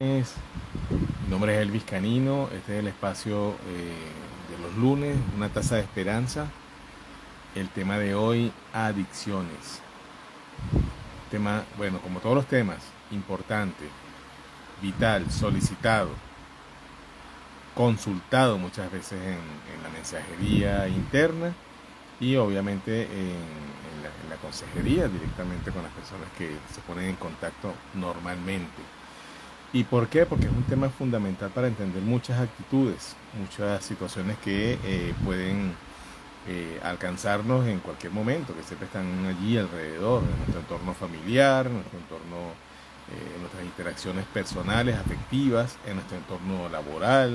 Mi nombre es Elvis Canino, este es el espacio de los lunes, una taza de esperanza. El tema de hoy, adicciones. Tema, bueno, como todos los temas, importante, vital, solicitado, consultado muchas veces en la mensajería interna y obviamente en la consejería directamente con las personas que se ponen en contacto normalmente. ¿Y por qué? Porque es un tema fundamental para entender muchas actitudes, muchas situaciones que pueden alcanzarnos en cualquier momento, que siempre están allí alrededor, en nuestro entorno familiar, en nuestro entorno, en nuestras interacciones personales, afectivas, en nuestro entorno laboral,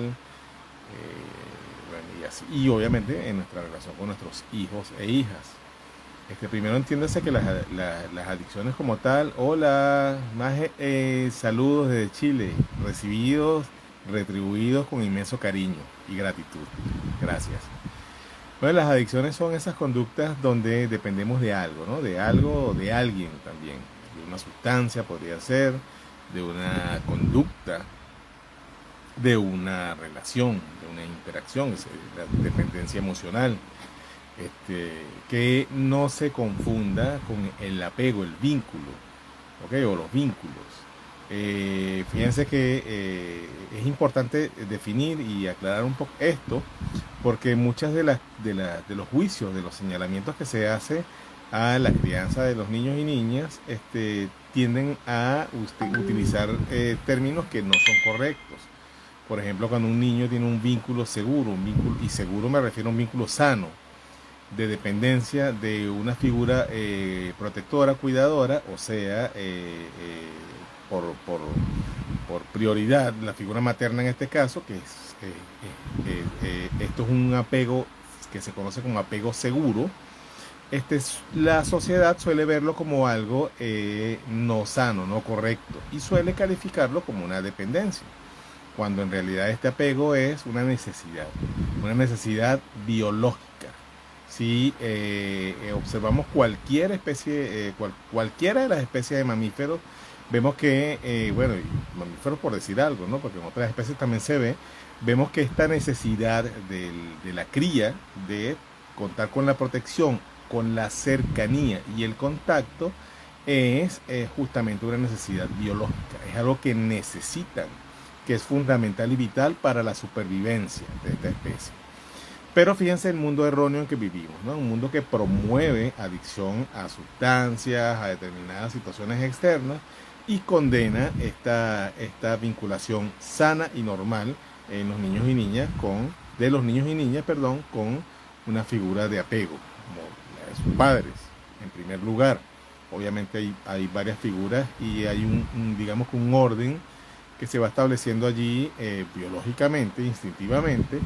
bueno, y así, y obviamente en nuestra relación con nuestros hijos e hijas. Primero entiéndase que las adicciones como tal, hola, más saludos desde Chile, recibidos, retribuidos con inmenso cariño y gratitud. Gracias. Bueno, las adicciones son esas conductas donde dependemos de algo, ¿no? De algo o de alguien también. De una sustancia podría ser, de una conducta, de una relación, de una interacción, es la dependencia emocional. Que no se confunda con el apego, el vínculo, ¿ok? O los vínculos. Fíjense que es importante definir y aclarar un poco esto, porque muchas de los juicios, de los señalamientos que se hace a la crianza de los niños y niñas, tienden a utilizar términos que no son correctos. Por ejemplo, cuando un niño tiene un vínculo seguro, y seguro me refiero a un vínculo sano, de dependencia de una figura protectora, cuidadora, o sea, por, por, por prioridad, la figura materna en este caso, que es, esto es un apego que se conoce como apego seguro. La sociedad suele verlo como algo no sano, no correcto, y suele calificarlo como una dependencia, cuando en realidad este apego es una necesidad biológica. Si observamos cualquier especie, cualquiera de las especies de mamíferos, vemos que, bueno, mamíferos por decir algo, ¿no? Porque en otras especies también se ve, vemos que esta necesidad de la cría de contar con la protección, con la cercanía y el contacto, es justamente una necesidad biológica, es algo que necesitan, que es fundamental y vital para la supervivencia de esta especie. Pero fíjense el mundo erróneo en que vivimos, ¿no? Un mundo que promueve adicción a sustancias, a determinadas situaciones externas y condena esta vinculación sana y normal en los niños y niñas de los niños y niñas, perdón, con una figura de apego, como la de sus padres, en primer lugar. Obviamente hay varias figuras y hay digamos que un orden que se va estableciendo allí biológicamente, instintivamente,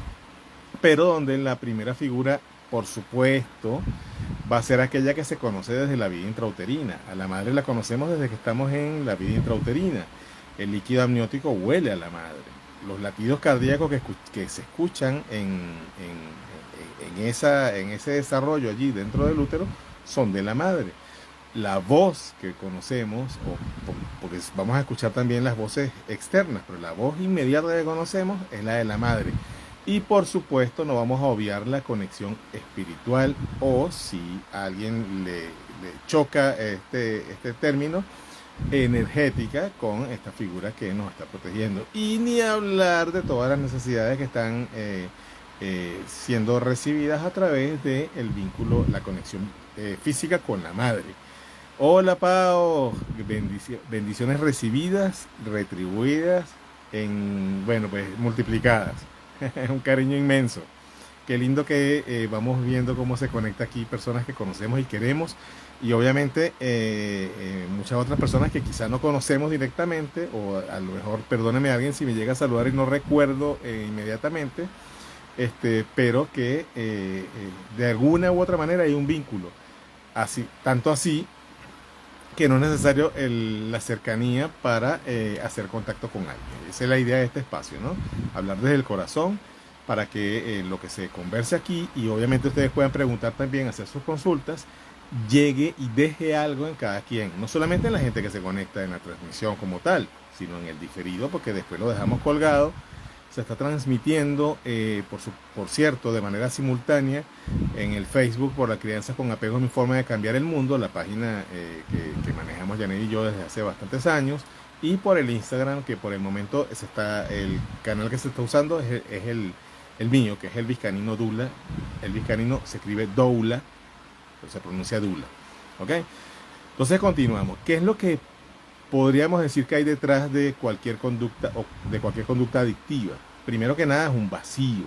pero donde la primera figura, por supuesto, va a ser aquella que se conoce desde la vida intrauterina. A la madre la conocemos desde que estamos en la vida intrauterina. El líquido amniótico huele a la madre. Los latidos cardíacos que se escuchan en ese desarrollo allí dentro del útero son de la madre. La voz que conocemos, porque vamos a escuchar también las voces externas, pero la voz inmediata que conocemos es la de la madre. Y por supuesto no vamos a obviar la conexión espiritual, o si a alguien le choca este término, energética, con esta figura que nos está protegiendo. Y ni hablar de todas las necesidades que están siendo recibidas a través del vínculo, la conexión física con la madre. Hola Pao, bendiciones recibidas, retribuidas, bueno, pues multiplicadas. Es un cariño inmenso. Qué lindo que vamos viendo cómo se conecta aquí personas que conocemos y queremos, y obviamente muchas otras personas que quizás no conocemos directamente, o a lo mejor, perdóneme a alguien si me llega a saludar y no recuerdo inmediatamente, pero que de alguna u otra manera hay un vínculo, así, tanto así que no es necesario la cercanía para hacer contacto con alguien. Esa es la idea de este espacio, ¿no? Hablar desde el corazón para que lo que se converse aquí, y obviamente ustedes puedan preguntar también, hacer sus consultas, llegue y deje algo en cada quien, no solamente en la gente que se conecta en la transmisión como tal, sino en el diferido, porque después lo dejamos colgado. Se está transmitiendo, por cierto, de manera simultánea en el Facebook por la crianza con apego, mi forma de cambiar el mundo, la página que manejamos Janet y yo desde hace bastantes años, y por el Instagram, que por el momento el canal que se está usando es el mío, que es Elvis Canino Dula. Elvis Canino se escribe Doula, pero se pronuncia Dula. ¿Ok? Entonces continuamos. ¿Qué es lo que podríamos decir que hay detrás de cualquier conducta o de cualquier conducta adictiva? Primero que nada es un vacío.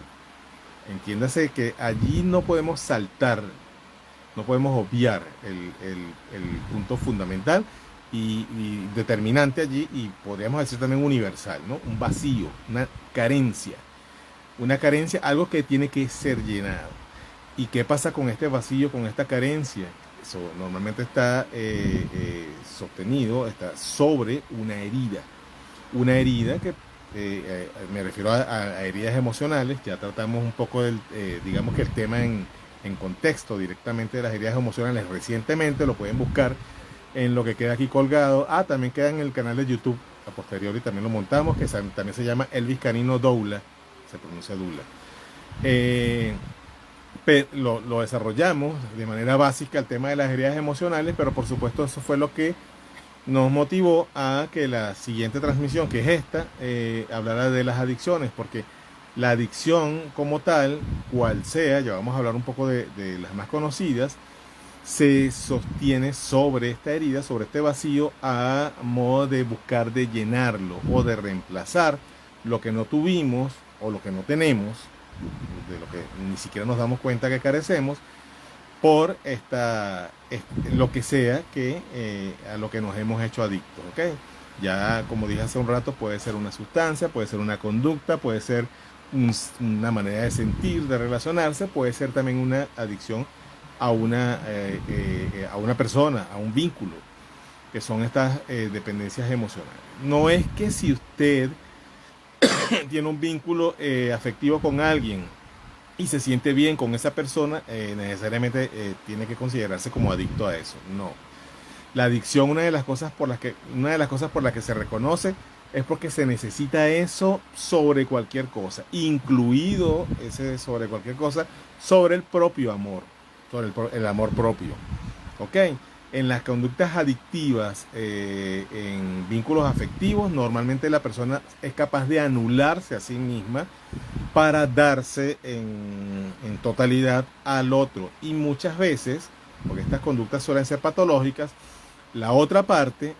Entiéndase que allí no podemos saltar, no podemos obviar el punto fundamental y determinante allí, y podríamos decir también universal, ¿no? Un vacío, una carencia, algo que tiene que ser llenado. ¿Y qué pasa con este vacío, con esta carencia? Eso normalmente está sostenido, está sobre una herida que me refiero a heridas emocionales. Ya tratamos un poco digamos que el tema en contexto directamente de las heridas emocionales recientemente, lo pueden buscar en lo que queda aquí colgado. También queda en el canal de YouTube a posteriori, también lo montamos, que también se llama Elvis Canino Doula, se pronuncia Dula. Lo desarrollamos de manera básica el tema de las heridas emocionales, pero por supuesto eso fue lo que nos motivó a que la siguiente transmisión, que es esta, hablara de las adicciones, porque la adicción como tal, cual sea, ya vamos a hablar un poco de las más conocidas, se sostiene sobre esta herida, sobre este vacío, a modo de buscar de llenarlo o de reemplazar lo que no tuvimos o lo que no tenemos, de lo que ni siquiera nos damos cuenta que carecemos, por lo que sea que a lo que nos hemos hecho adictos. ¿Okay? Ya como dije hace un rato, puede ser una sustancia, puede ser una conducta, puede ser una manera de sentir, de relacionarse, puede ser también una adicción a una persona, a un vínculo, que son estas dependencias emocionales. No es que si usted tiene un vínculo afectivo con alguien y se siente bien con esa persona, necesariamente tiene que considerarse como adicto a eso. No. La adicción, una de las cosas por las que se reconoce es porque se necesita eso sobre cualquier cosa, incluido ese sobre cualquier cosa, sobre el propio amor, sobre el amor propio. ¿Ok? En las conductas adictivas, en vínculos afectivos, normalmente la persona es capaz de anularse a sí misma para darse en totalidad al otro. Y muchas veces, porque estas conductas suelen ser patológicas, la otra parte,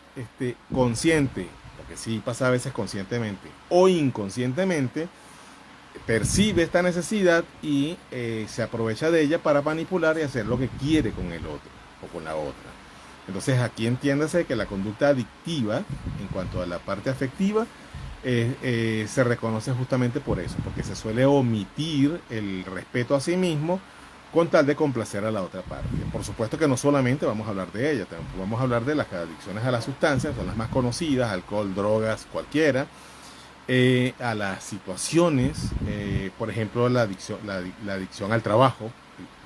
consciente, porque sí pasa a veces conscientemente o inconscientemente, percibe esta necesidad y se aprovecha de ella para manipular y hacer lo que quiere con el otro o con la otra. Entonces aquí entiéndase que la conducta adictiva, en cuanto a la parte afectiva, se reconoce justamente por eso, porque se suele omitir el respeto a sí mismo con tal de complacer a la otra parte. Por supuesto que no solamente vamos a hablar de ella, también vamos a hablar de las adicciones a las sustancias, son las más conocidas: alcohol, drogas, cualquiera, a las situaciones, por ejemplo la adicción al trabajo,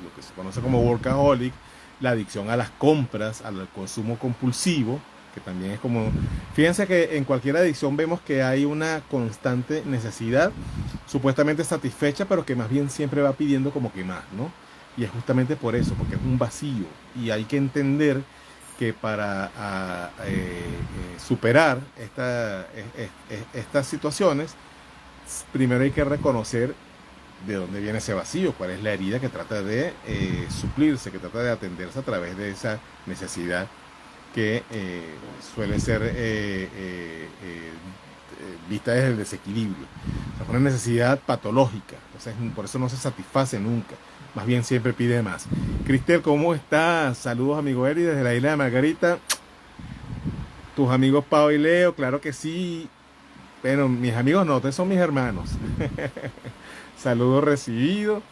lo que se conoce como workaholic, la adicción a las compras, al consumo compulsivo, que también es como... Fíjense que en cualquier adicción vemos que hay una constante necesidad supuestamente satisfecha, pero que más bien siempre va pidiendo como que más, ¿no? Y es justamente por eso, porque es un vacío, y hay que entender que para superar estas situaciones, primero hay que reconocer de dónde viene ese vacío, cuál es la herida que trata de suplirse, que trata de atenderse a través de esa necesidad que suele ser vista desde el desequilibrio. O sea, es una necesidad patológica, entonces por eso no se satisface nunca, más bien siempre pide más. Cristel, ¿cómo estás? Saludos, amigo Eri, desde la isla de Margarita. Tus amigos Pau y Leo, claro que sí. Bueno, mis amigos no, ustedes son mis hermanos. Saludo recibido,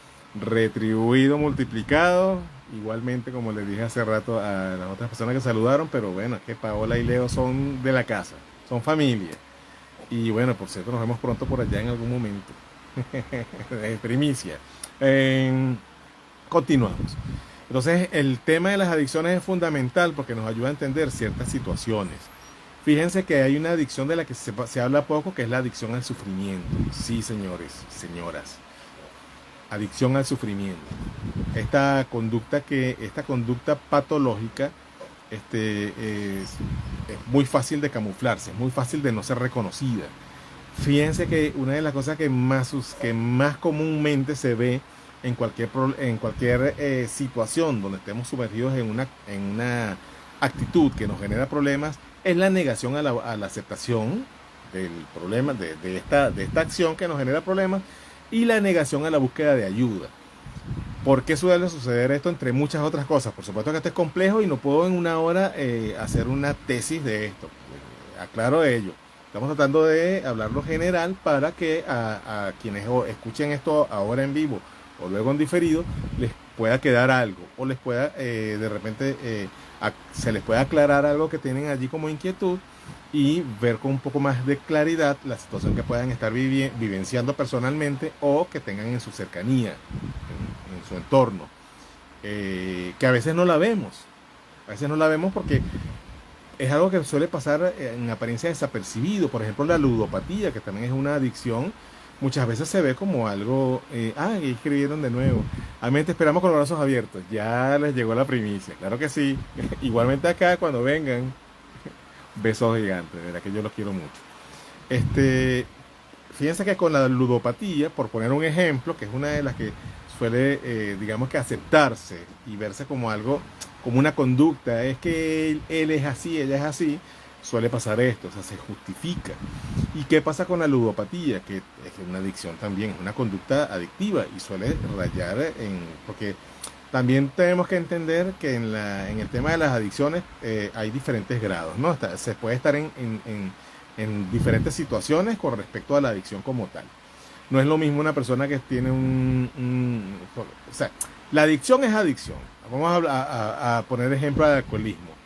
retribuido, multiplicado. Igualmente, como les dije hace rato a las otras personas que saludaron, pero bueno, es que Paola y Leo son de la casa, son familia. Y bueno, por cierto, nos vemos pronto por allá en algún momento. Primicia. Continuamos. Entonces, el tema de las adicciones es fundamental porque nos ayuda a entender ciertas situaciones. Fíjense que hay una adicción de la que se habla poco, que es la adicción al sufrimiento. Sí, señores, señoras, adicción al sufrimiento. Esta conducta patológica es muy fácil de camuflarse, es muy fácil de no ser reconocida. Fíjense que una de las cosas que más comúnmente se ve en cualquier situación donde estemos sumergidos en una actitud que nos genera problemas es la negación a la aceptación del problema, de esta acción que nos genera problemas, y la negación a la búsqueda de ayuda. ¿Por qué suele suceder esto? Entre muchas otras cosas. Por supuesto que esto es complejo y no puedo en una hora hacer una tesis de esto. Aclaro ello. Estamos tratando de hablarlo general para que a quienes escuchen esto ahora en vivo o luego en diferido les pueda quedar algo, o les pueda de repente se les pueda aclarar algo que tienen allí como inquietud, y ver con un poco más de claridad la situación que puedan estar vivenciando personalmente o que tengan en su cercanía, en su entorno, que a veces no la vemos. A veces no la vemos porque es algo que suele pasar en apariencia desapercibido. Por ejemplo, la ludopatía, que también es una adicción, muchas veces se ve como algo, escribieron de nuevo. Amén, te esperamos con los brazos abiertos. Ya les llegó la primicia, claro que sí. Igualmente acá, cuando vengan, besos gigantes, de verdad que yo los quiero mucho. Fíjense que con la ludopatía, por poner un ejemplo, que es una de las que suele, digamos que aceptarse y verse como algo, como una conducta, es que él es así, ella es así, suele pasar esto, o sea, se justifica. ¿Y qué pasa con la ludopatía? Que es una adicción también, es una conducta adictiva y suele rayar porque también tenemos que entender que en el tema de las adicciones hay diferentes grados, ¿no? Se puede estar en diferentes situaciones con respecto a la adicción como tal. No es lo mismo una persona que tiene o sea, la adicción es adicción. Vamos a poner ejemplo del alcoholismo.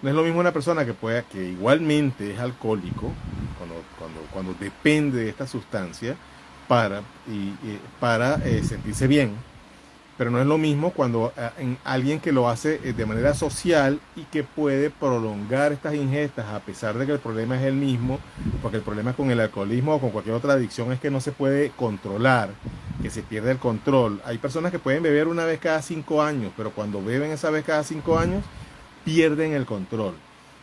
No es lo mismo una persona que igualmente es alcohólico, cuando depende de esta sustancia para sentirse bien. Pero no es lo mismo cuando alguien que lo hace de manera social y que puede prolongar estas ingestas a pesar de que el problema es el mismo, porque el problema con el alcoholismo o con cualquier otra adicción es que no se puede controlar, que se pierde el control. Hay personas que pueden beber una vez cada 5 años, pero cuando beben esa vez cada 5 años, pierden el control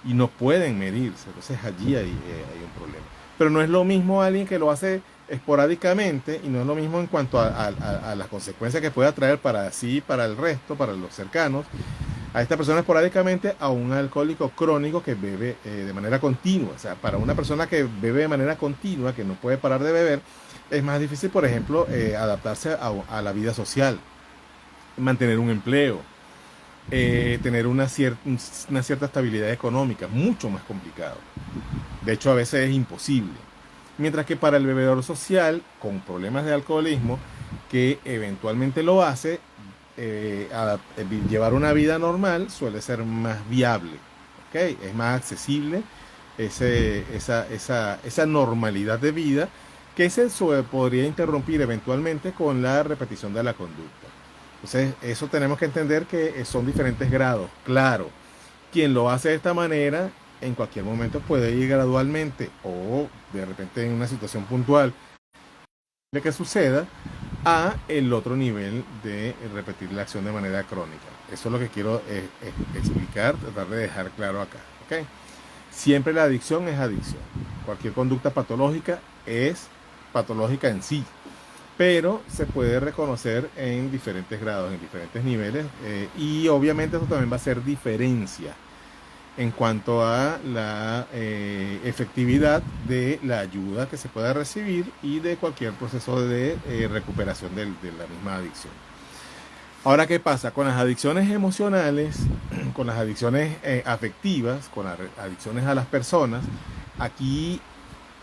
y no pueden medirse. Entonces allí hay un problema. Pero no es lo mismo alguien que lo hace esporádicamente, y no es lo mismo en cuanto a las consecuencias que puede traer para sí, para el resto, para los cercanos, a esta persona esporádicamente, a un alcohólico crónico que bebe de manera continua. O sea, para una persona que bebe de manera continua, que no puede parar de beber, es más difícil, por ejemplo, adaptarse a la vida social, mantener un empleo, tener una cierta estabilidad económica, mucho más complicado. De hecho, a veces es imposible. Mientras que para el bebedor social con problemas de alcoholismo, que eventualmente lo hace, llevar una vida normal suele ser más viable, ¿okay? Es más accesible esa normalidad de vida que se podría interrumpir eventualmente con la repetición de la conducta. Entonces, eso tenemos que entender que son diferentes grados. Claro, quien lo hace de esta manera en cualquier momento puede ir gradualmente, o de repente en una situación puntual de que suceda, a el otro nivel de repetir la acción de manera crónica. Eso es lo que quiero explicar, tratar de dejar claro acá, ¿okay? Siempre la adicción es adicción. Cualquier conducta patológica es patológica en sí, pero se puede reconocer en diferentes grados, en diferentes niveles, y obviamente eso también va a hacer diferencia en cuanto a la efectividad de la ayuda que se pueda recibir y de cualquier proceso de recuperación de la misma adicción. Ahora, ¿qué pasa? Con las adicciones emocionales, con las adicciones afectivas, con las adicciones a las personas, aquí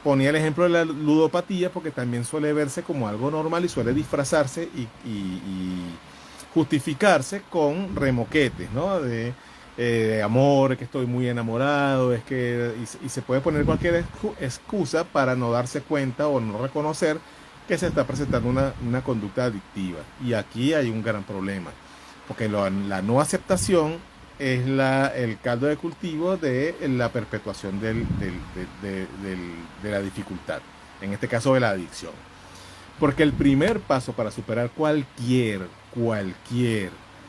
ponía el ejemplo de la ludopatía porque también suele verse como algo normal y suele disfrazarse y justificarse con remoquetes, ¿no? De amor, que estoy muy enamorado, y se puede poner cualquier excusa para no darse cuenta o no reconocer que se está presentando una conducta adictiva. Y aquí hay un gran problema, porque la no aceptación es el caldo de cultivo de la perpetuación de la dificultad, en este caso de la adicción. Porque el primer paso para superar cualquier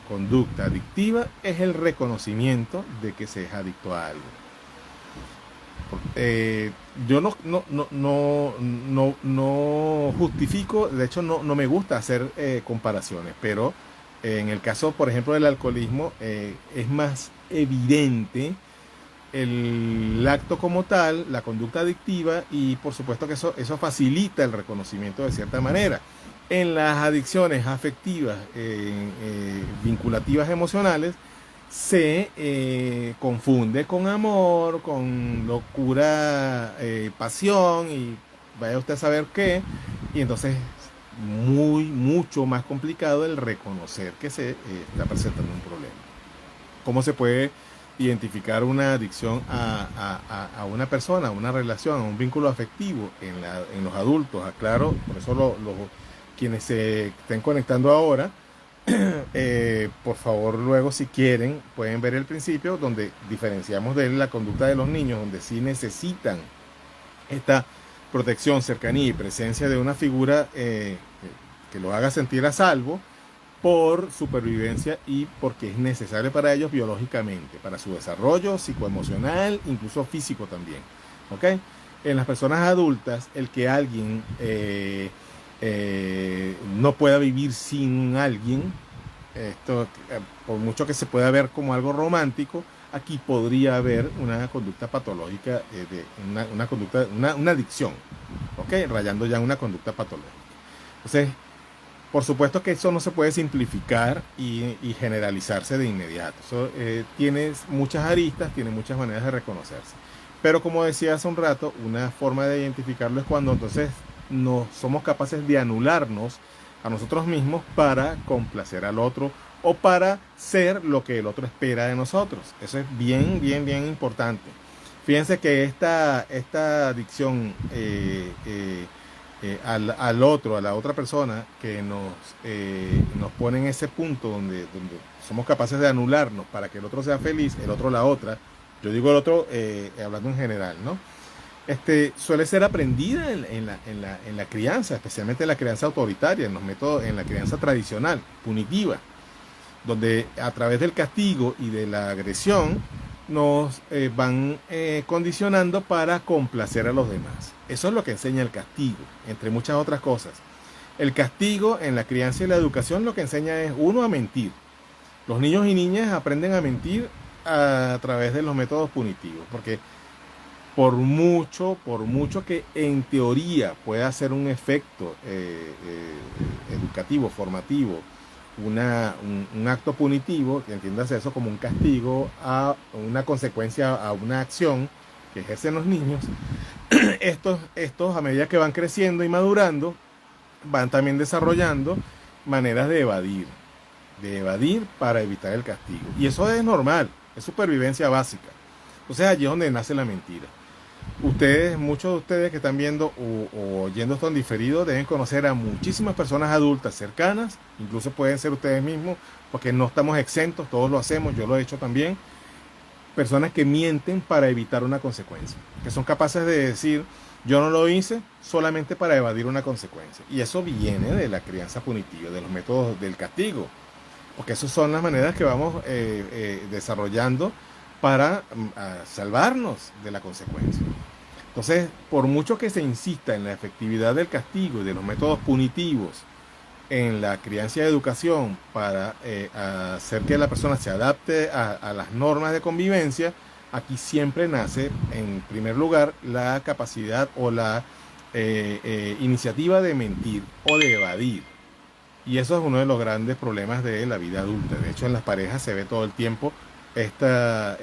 conducta adictiva es el reconocimiento de que se es adicto a algo. Yo no justifico, de hecho no me gusta hacer comparaciones, pero en el caso, por ejemplo, del alcoholismo, es más evidente el acto como tal, la conducta adictiva, y por supuesto que eso facilita el reconocimiento de cierta manera. En las adicciones afectivas, vinculativas emocionales, se confunde con amor, con locura, pasión, y vaya usted a saber qué, y entonces mucho más complicado el reconocer que se está presentando un problema. ¿Cómo se puede identificar una adicción a una persona, a una relación, a un vínculo afectivo en los adultos? Aclaro, por eso quienes se estén conectando ahora, por favor, luego si quieren pueden ver el principio donde diferenciamos de la conducta de los niños, donde sí necesitan esta protección, cercanía y presencia de una figura que los haga sentir a salvo por supervivencia y porque es necesario para ellos biológicamente, para su desarrollo psicoemocional, incluso físico también. ¿Ok? En las personas adultas, el que alguien no pueda vivir sin alguien, esto, por mucho que se pueda ver como algo romántico, aquí podría haber una conducta patológica, una adicción, ¿ok? Rayando ya una conducta patológica. Entonces, por supuesto que eso no se puede simplificar y generalizarse de inmediato. Eso tiene muchas aristas, tiene muchas maneras de reconocerse. Pero como decía hace un rato, una forma de identificarlo es cuando entonces no somos capaces de anularnos a nosotros mismos para complacer al otro o para ser lo que el otro espera de nosotros. Eso es bien importante. Fíjense que esta adicción al otro, a la otra persona, que nos pone en ese punto donde somos capaces de anularnos para que el otro sea feliz, el otro la otra, yo digo el otro hablando en general, ¿no? Suele ser aprendida en la crianza, especialmente en la crianza autoritaria, en los métodos, en la crianza tradicional, punitiva, donde a través del castigo y de la agresión nos van condicionando para complacer a los demás. Eso es lo que enseña el castigo, entre muchas otras cosas. El castigo en la crianza y la educación lo que enseña es, uno, a mentir. Los niños y niñas aprenden a mentir a través de los métodos punitivos, porque por mucho que en teoría pueda ser un efecto educativo, formativo, un acto punitivo, que entiendas eso como un castigo, a una consecuencia, a una acción que ejercen los niños, estos a medida que van creciendo y madurando, van también desarrollando maneras de evadir para evitar el castigo. Y eso es normal, es supervivencia básica. Entonces allí es donde nace la mentira. Muchos de ustedes que están viendo o oyendo esto en diferido, deben conocer a muchísimas personas adultas cercanas, incluso pueden ser ustedes mismos, porque no estamos exentos, todos lo hacemos, yo lo he hecho también. Personas que mienten para evitar una consecuencia, que son capaces de decir, yo no lo hice solamente para evadir una consecuencia. Y eso viene de la crianza punitiva, de los métodos del castigo, porque esas son las maneras que vamos desarrollando para salvarnos de la consecuencia. Entonces, por mucho que se insista en la efectividad del castigo y de los métodos punitivos en la crianza y educación para hacer que la persona se adapte a las normas de convivencia, aquí siempre nace, en primer lugar, la capacidad o la iniciativa de mentir o de evadir. Y eso es uno de los grandes problemas de la vida adulta. De hecho, en las parejas se ve todo el tiempo esta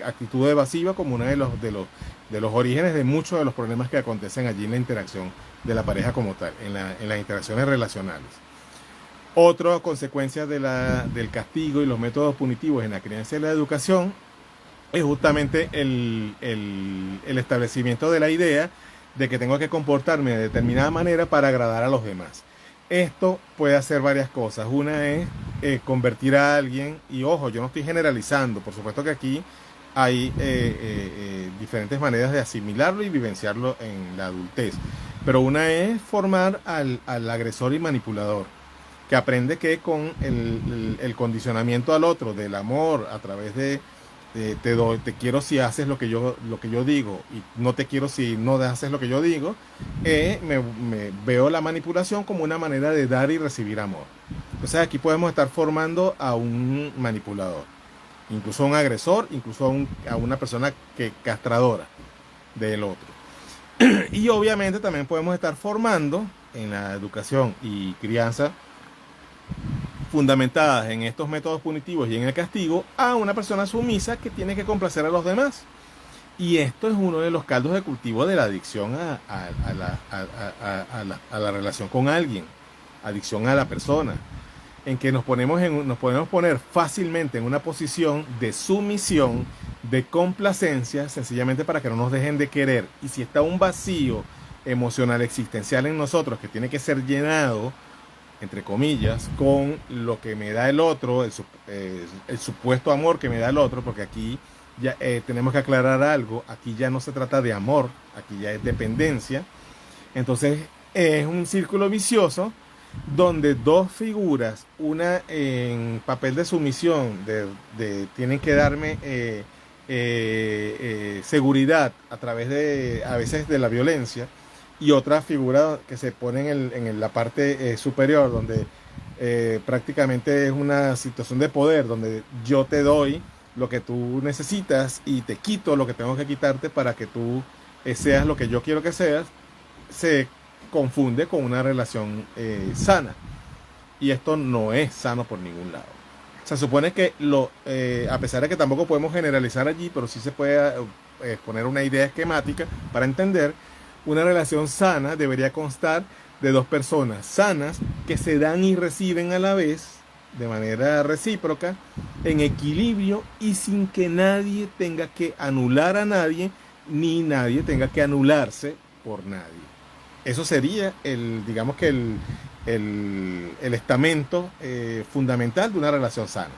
actitud evasiva como uno de los orígenes de muchos de los problemas que acontecen allí en la interacción de la pareja como tal, en las interacciones relacionales. Otra consecuencia del castigo y los métodos punitivos en la crianza y la educación es justamente el establecimiento de la idea de que tengo que comportarme de determinada manera para agradar a los demás. Esto puede hacer varias cosas. Una es convertir a alguien, y ojo, yo no estoy generalizando, por supuesto que aquí hay diferentes maneras de asimilarlo y vivenciarlo en la adultez, pero una es formar al agresor y manipulador, que aprende que con el condicionamiento al otro, del amor, a través de te quiero si haces lo que yo digo, y no te quiero si no haces lo que yo digo, me veo la manipulación como una manera de dar y recibir amor. Entonces aquí podemos estar formando a un manipulador, incluso a un agresor, incluso a una persona castradora del otro. Y obviamente también podemos estar formando en la educación y crianza fundamentadas en estos métodos punitivos y en el castigo a una persona sumisa que tiene que complacer a los demás. Y esto es uno de los caldos de cultivo de la adicción a la relación con alguien, adicción a la persona, en que nos podemos poner fácilmente en una posición de sumisión, de complacencia, sencillamente para que no nos dejen de querer. Y si está un vacío emocional existencial en nosotros que tiene que ser llenado, entre comillas, con lo que me da el otro, el supuesto amor que me da el otro, porque aquí ya tenemos que aclarar algo, aquí ya no se trata de amor, aquí ya es dependencia. Entonces es un círculo vicioso donde dos figuras, una en papel de sumisión, tienen que darme seguridad a través de, a veces, de la violencia, y otra figura que se pone en la parte superior, donde prácticamente es una situación de poder, donde yo te doy lo que tú necesitas y te quito lo que tengo que quitarte para que tú seas lo que yo quiero que seas. Se confunde con una relación sana, y esto no es sano por ningún lado. Se supone que a pesar de que tampoco podemos generalizar allí, pero sí se puede poner una idea esquemática para entender. Una relación sana debería constar de dos personas sanas que se dan y reciben a la vez, de manera recíproca, en equilibrio, y sin que nadie tenga que anular a nadie, ni nadie tenga que anularse por nadie. Eso sería digamos que el estamento fundamental de una relación sana,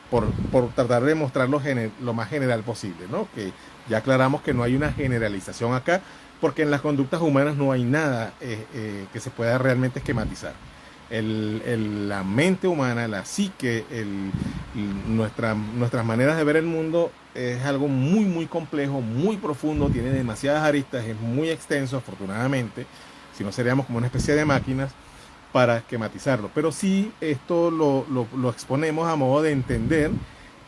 por tratar de mostrar lo más general posible, ¿no? Que ya aclaramos que no hay una generalización acá, porque en las conductas humanas no hay nada que se pueda realmente esquematizar. La mente humana, la psique, nuestras maneras de ver el mundo es algo muy, muy complejo, muy profundo, tiene demasiadas aristas, es muy extenso, afortunadamente, si no seríamos como una especie de máquinas para esquematizarlo. Pero sí, esto lo exponemos a modo de entender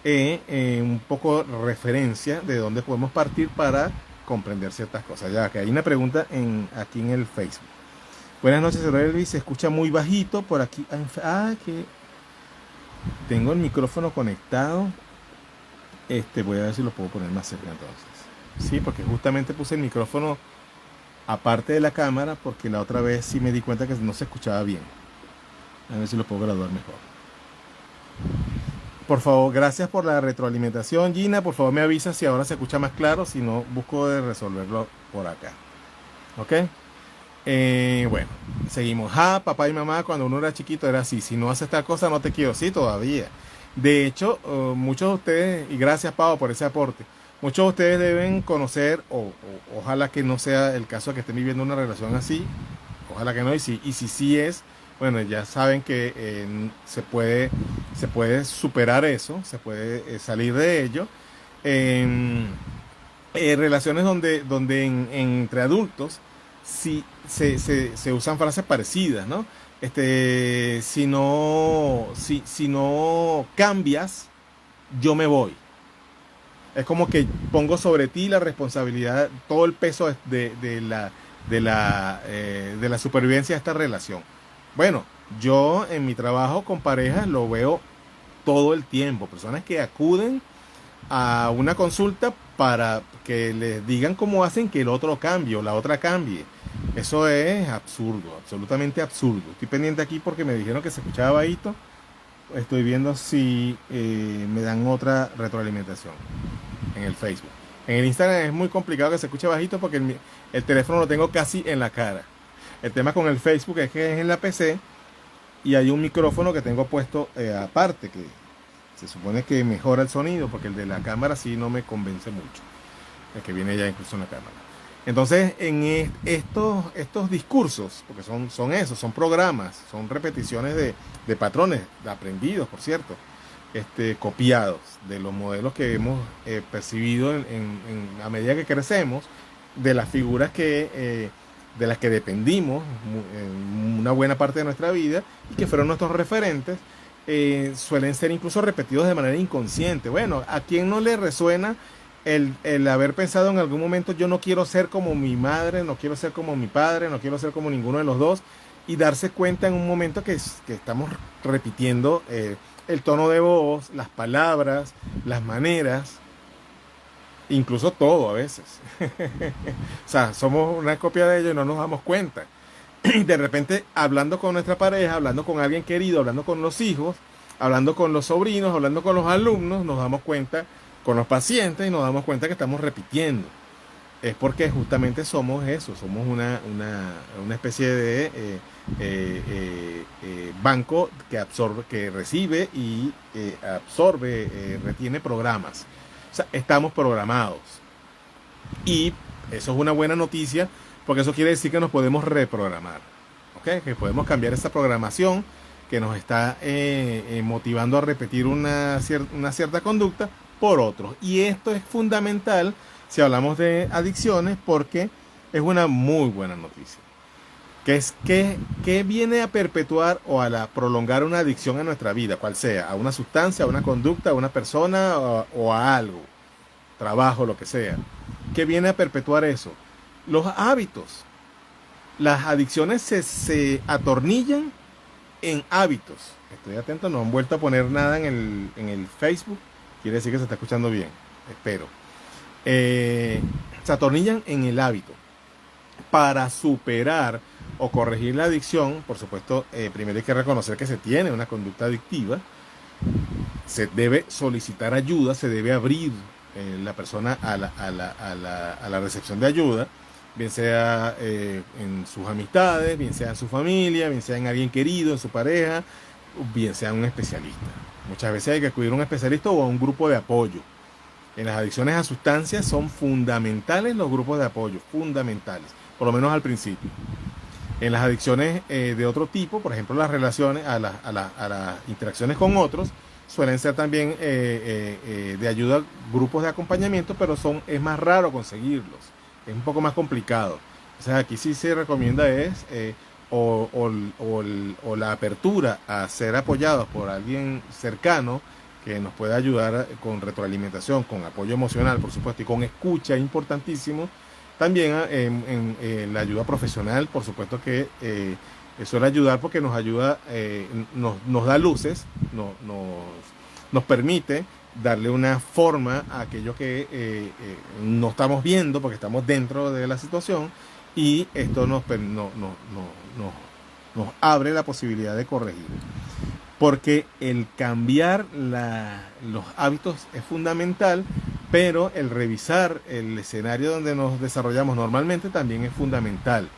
un poco referencia de dónde podemos partir para comprender ciertas cosas. Ya que hay una pregunta aquí en el Facebook. Buenas noches, Elvis. Se escucha muy bajito por aquí. Que tengo el micrófono conectado. Voy a ver si lo puedo poner más cerca entonces. Sí, porque justamente puse el micrófono aparte de la cámara, porque la otra vez sí me di cuenta que no se escuchaba bien. A ver si lo puedo graduar mejor. Por favor, gracias por la retroalimentación, Gina. Por favor, me avisa si ahora se escucha más claro. Si no, busco de resolverlo por acá. ¿Ok? Bueno, seguimos. Papá y mamá, cuando uno era chiquito era así. Si no haces tal cosa, no te quiero. Sí, todavía. De hecho, muchos de ustedes, y gracias, Pau, por ese aporte, muchos de ustedes deben conocer, ojalá que no sea el caso de que estén viviendo una relación así. Ojalá que no. Y si sí es, bueno, ya saben que se puede superar eso, se puede salir de ello. Relaciones donde entre adultos sí se usan frases parecidas, ¿no? Si no cambias, yo me voy. Es como que pongo sobre ti la responsabilidad, todo el peso de la supervivencia de esta relación. Bueno, yo en mi trabajo con parejas lo veo todo el tiempo. Personas que acuden a una consulta para que les digan cómo hacen que el otro cambie o la otra cambie. Eso es absurdo, absolutamente absurdo. Estoy pendiente aquí porque me dijeron que se escuchaba bajito. Estoy viendo si me dan otra retroalimentación en el Facebook. En el Instagram es muy complicado que se escuche bajito porque el teléfono lo tengo casi en la cara. El tema con el Facebook es que es en la PC y hay un micrófono que tengo puesto aparte, que se supone que mejora el sonido, porque el de la cámara sí no me convence mucho, el que viene ya incluso en la cámara. Entonces, en estos discursos, porque son esos, son programas, son repeticiones de patrones aprendidos, por cierto, copiados de los modelos que hemos percibido a medida que crecemos, de las figuras de las que dependimos en una buena parte de nuestra vida y que fueron nuestros referentes, suelen ser incluso repetidos de manera inconsciente. Bueno, ¿a quién no le resuena el haber pensado en algún momento, yo no quiero ser como mi madre, no quiero ser como mi padre, no quiero ser como ninguno de los dos, y darse cuenta en un momento que estamos repitiendo el tono de voz, las palabras, las maneras, incluso todo a veces? O sea, somos una copia de ello y no nos damos cuenta. Y de repente, hablando con nuestra pareja, hablando con alguien querido, hablando con los hijos, hablando con los sobrinos, hablando con los alumnos, nos damos cuenta, con los pacientes, y nos damos cuenta que estamos repitiendo. Es porque justamente somos eso, somos una especie de banco que absorbe, que recibe y absorbe, retiene programas. O sea, estamos programados. Y eso es una buena noticia, porque eso quiere decir que nos podemos reprogramar. ¿Ok? Que podemos cambiar esa programación que nos está motivando a repetir una cierta conducta por otros. Y esto es fundamental si hablamos de adicciones, porque es una muy buena noticia. Que viene a perpetuar o a prolongar una adicción en nuestra vida, cual sea, a una sustancia, a una conducta, a una persona o a algo, trabajo, lo que sea. ¿Qué viene a perpetuar eso? Los hábitos. Las adicciones se atornillan en hábitos. Estoy atento, no han vuelto a poner nada en el Facebook. Quiere decir que se está escuchando bien, espero. Se atornillan en el hábito. Para superar o corregir la adicción, por supuesto, primero hay que reconocer que se tiene una conducta adictiva. Se debe solicitar ayuda, se debe abrir la persona a la recepción de ayuda, bien sea en sus amistades, bien sea en su familia, bien sea en alguien querido, en su pareja, bien sea un especialista. Muchas veces hay que acudir a un especialista o a un grupo de apoyo. En las adicciones a sustancias son fundamentales los grupos de apoyo, fundamentales, por lo menos al principio. En las adicciones de otro tipo, por ejemplo, las relaciones, a las interacciones con otros, suelen ser también de ayuda, grupos de acompañamiento, pero es más raro conseguirlos, es un poco más complicado. O sea, aquí sí se recomienda o la apertura a ser apoyados por alguien cercano que nos pueda ayudar con retroalimentación, con apoyo emocional, por supuesto, y con escucha, importantísimo. También en la ayuda profesional, por supuesto que suele ayudar, porque nos ayuda, nos da luces, nos permite darle una forma a aquello que no estamos viendo porque estamos dentro de la situación, y esto nos abre la posibilidad de corregir. Porque el cambiar los hábitos es fundamental, pero el revisar el escenario donde nos desarrollamos normalmente también es fundamental.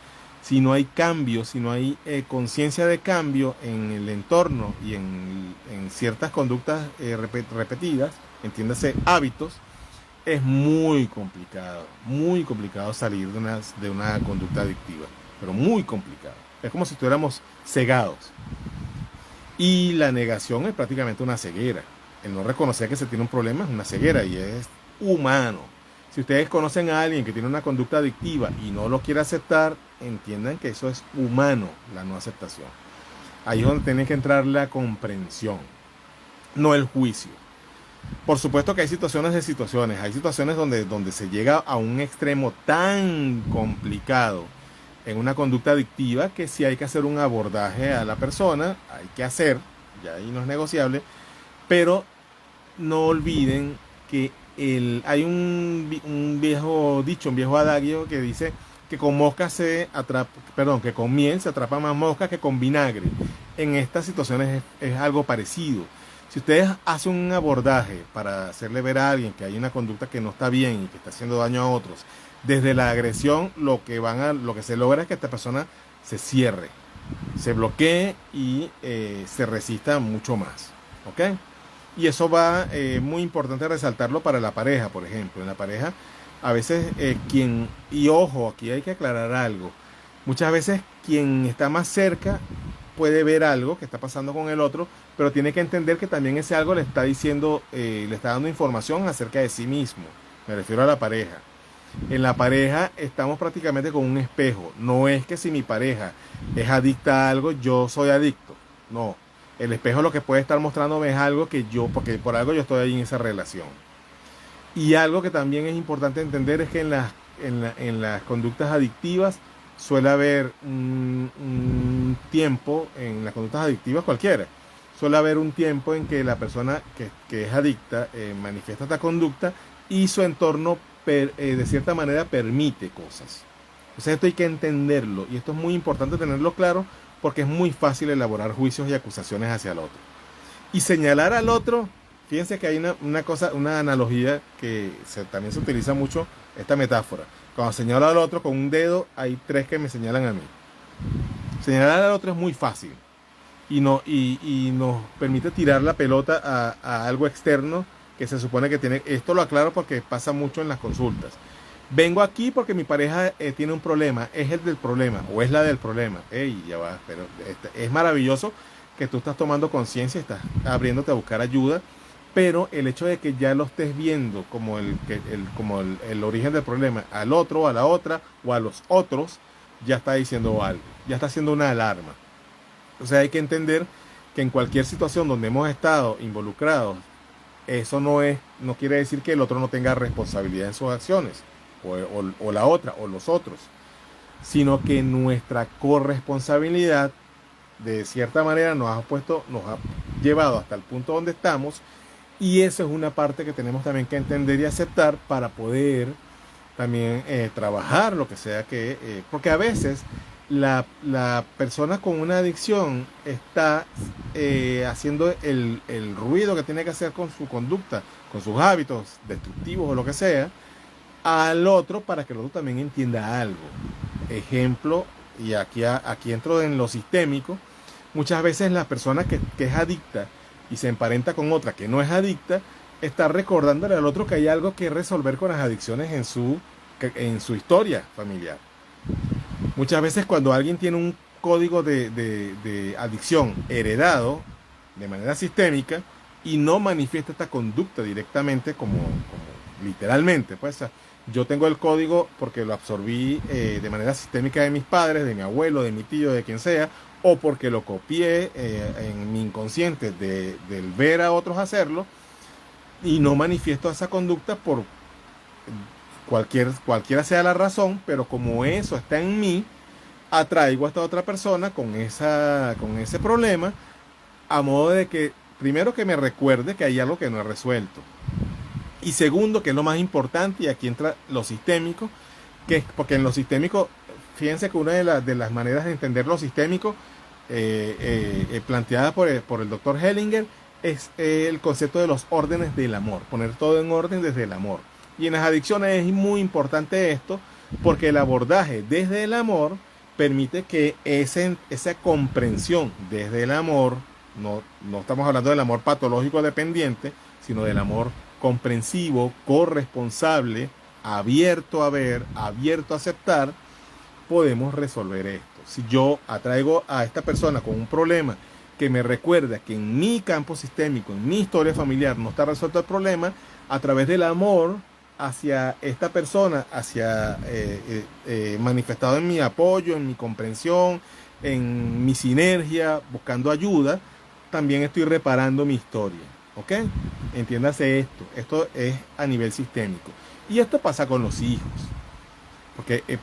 Si no hay cambio, si no hay conciencia de cambio en el entorno y en ciertas conductas repetidas, entiéndase hábitos, es muy complicado salir de una conducta adictiva, pero muy complicado. Es como si estuviéramos cegados. Y la negación es prácticamente una ceguera. El no reconocer que se tiene un problema es una ceguera, y es humano. Si ustedes conocen a alguien que tiene una conducta adictiva y no lo quiere aceptar, entiendan que eso es humano, la no aceptación. Ahí es donde tiene que entrar la comprensión, no el juicio. Por supuesto que hay situaciones hay situaciones donde se llega a un extremo tan complicado en una conducta adictiva, que sí hay que hacer un abordaje a la persona, hay que hacer, ya ahí no es negociable, pero no olviden que hay un viejo dicho, un viejo adagio que dice que con que con miel se atrapa más moscas que con vinagre. En estas situaciones es algo parecido. Si ustedes hacen un abordaje para hacerle ver a alguien que hay una conducta que no está bien y que está haciendo daño a otros, desde la agresión, lo que se logra es que esta persona se cierre, se bloquee y se resista mucho más. ¿Ok? Y eso va, muy importante resaltarlo para la pareja, por ejemplo. En la pareja, a veces y ojo, aquí hay que aclarar algo. Muchas veces quien está más cerca puede ver algo que está pasando con el otro, pero tiene que entender que también ese algo le está diciendo, le está dando información acerca de sí mismo. Me refiero a la pareja. En la pareja estamos prácticamente con un espejo. No es que si mi pareja es adicta a algo, yo soy adicto. No. El espejo lo que puede estar mostrándome es algo que yo, porque por algo yo estoy ahí en esa relación. Y algo que también es importante entender es que en las conductas adictivas suele haber un tiempo, en las conductas adictivas cualquiera, suele haber un tiempo en que la persona que es adicta manifiesta esta conducta y su entorno de cierta manera permite cosas. Entonces esto hay que entenderlo y esto es muy importante tenerlo claro porque es muy fácil elaborar juicios y acusaciones hacia el otro. Y señalar al otro, fíjense que hay una cosa, una analogía que también se utiliza mucho, esta metáfora. Cuando señalo al otro con un dedo, hay tres que me señalan a mí. Señalar al otro es muy fácil y nos permite tirar la pelota a algo externo que se supone que tiene. Esto lo aclaro porque pasa mucho en las consultas. Vengo aquí porque mi pareja tiene un problema, es el del problema o es la del problema. Ey, ya va, pero es maravilloso que tú estás tomando conciencia, estás abriéndote a buscar ayuda, pero el hecho de que ya lo estés viendo como el origen del problema al otro, a la otra o a los otros, ya está diciendo algo, ya está haciendo una alarma. O sea, hay que entender que en cualquier situación donde hemos estado involucrados, eso no quiere decir que el otro no tenga responsabilidad en sus acciones, o la otra, o los otros, sino que nuestra corresponsabilidad de cierta manera nos ha llevado hasta el punto donde estamos, y eso es una parte que tenemos también que entender y aceptar para poder también trabajar lo que sea porque a veces la persona con una adicción está haciendo el ruido que tiene que hacer con su conducta, con sus hábitos destructivos o lo que sea, al otro para que el otro también entienda algo. Ejemplo, y aquí entro en lo sistémico, muchas veces la persona que es adicta y se emparenta con otra que no es adicta, está recordándole al otro que hay algo que resolver con las adicciones en su historia familiar. Muchas veces cuando alguien tiene un código de adicción heredado de manera sistémica y no manifiesta esta conducta directamente como literalmente, pues yo tengo el código porque lo absorbí de manera sistémica de mis padres, de mi abuelo, de mi tío, de quien sea, o porque lo copié en mi inconsciente del ver a otros hacerlo y no manifiesto esa conducta por cualquiera sea la razón, pero como eso está en mí, atraigo a esta otra persona con ese problema, a modo de que, primero, que me recuerde que hay algo que no he resuelto. Y segundo, que es lo más importante, y aquí entra lo sistémico, porque en lo sistémico, fíjense que una de las maneras de entender lo sistémico, planteada por el doctor Hellinger, es el concepto de los órdenes del amor, poner todo en orden desde el amor. Y en las adicciones es muy importante esto, porque el abordaje desde el amor permite que esa comprensión desde el amor, no estamos hablando del amor patológico dependiente, sino del amor comprensivo, corresponsable, abierto a ver, abierto a aceptar, podemos resolver esto. Si yo atraigo a esta persona con un problema que me recuerda que en mi campo sistémico, en mi historia familiar no está resuelto el problema, a través del amor hacia esta persona, manifestado en mi apoyo, en mi comprensión, en mi sinergia, buscando ayuda, también estoy reparando mi historia. ¿Ok? Entiéndase esto es a nivel sistémico. Y esto pasa con los hijos.